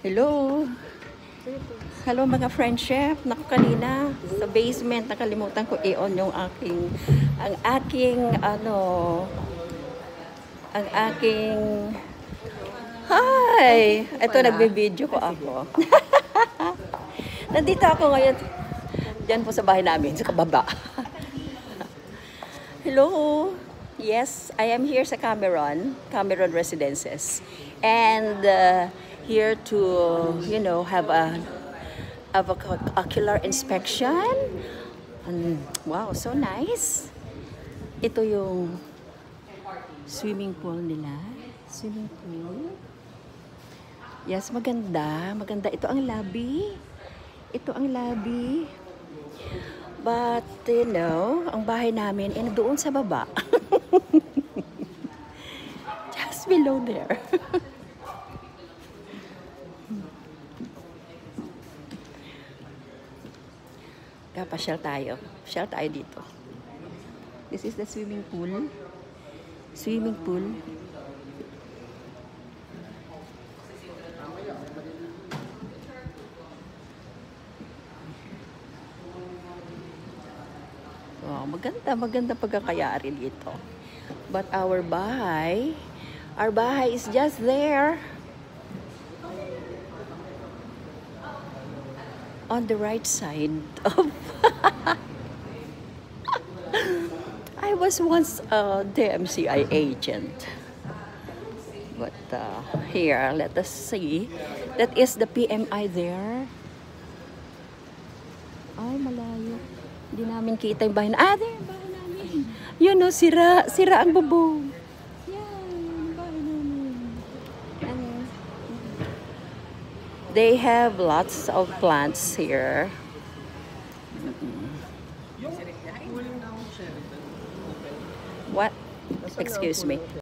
Hello. Hello mga friendship. Naku, kanina sa basement nakalimutan ko i-on yung ang aking hi. Ito nagbi-video ko ako. Nandito ako ngayon diyan po sa bahay namin sa kababa. Hello. Yes, I am here sa Cameron Residences. And here to, have a ocular inspection. And, wow, so nice. Ito yung swimming pool nila. Swimming pool. Yes, maganda. Maganda. Ito ang lobby. But, ang bahay namin ay doon sa baba. Just below there. Kapasyal tayo. Pasyal tayo dito. This is the swimming pool. Oh, maganda pagkakayari dito. But our bahay is just there. On the right side of I was once a DMCI agent. But here, let us see. That is the PMI there. Ay, malayo. Hindi namin kita yung bahay na. There, yung bahay namin. Sira ang bubong. Yan, yung bahay namin. And they have lots of plants here. What? Excuse me.